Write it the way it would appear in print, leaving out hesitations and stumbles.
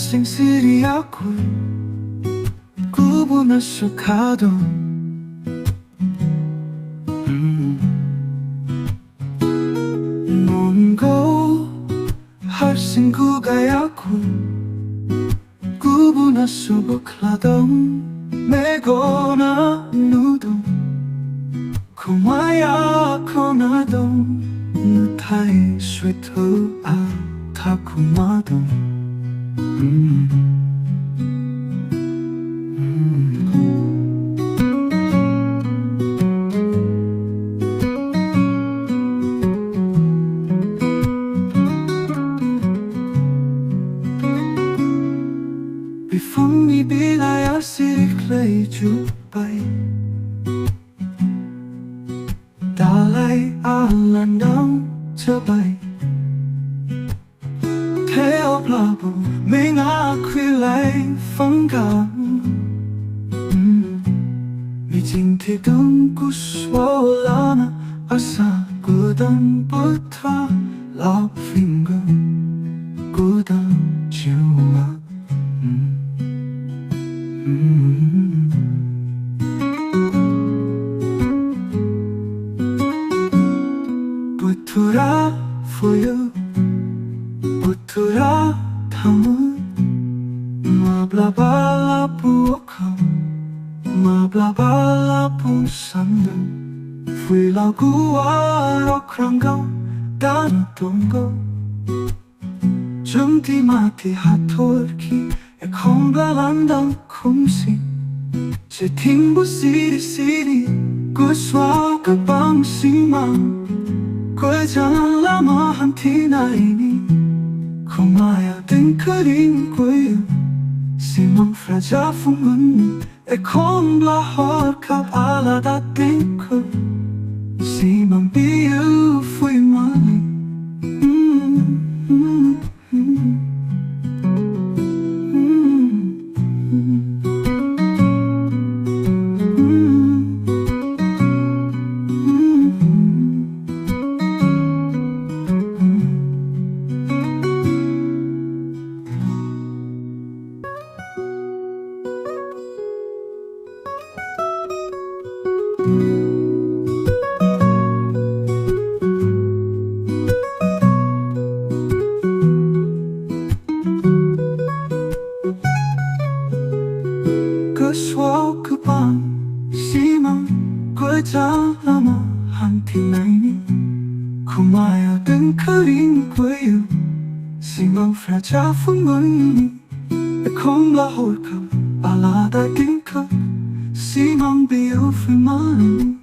Asing siri aku Kubu na sukado Nunggu Harsing ku gayaku Kubu na subukladong Mego na nudong Kumaya ko na dong Nutai suito ang takumadong Bifang ibigay asiklay jupay Dalay alandang sabay Theo plabo may ngakwilay fanggang Mijing tidong kuswala na asa Gudang putra lao finger Gudang jiwa Butura for you Butura tamu Mablabala buokam Mablabala pusanda Fui lagu arokranggaw Dan tunggo Jumti mati hatorki Ekonglalandang kumsi Setingbu siri-siri Guswa kabang simang Kue jangan lama hantina ini Kumaya din kering kuya Simang fraja fungun Ekong lahor kap ala dating ku Simang biu fui mali Guswa kubang simang Kue lama hantina ini Kumaya din kering kuya Simang fraja fungun ini Ekong lahor ka alada tingkap Simang biu fui mani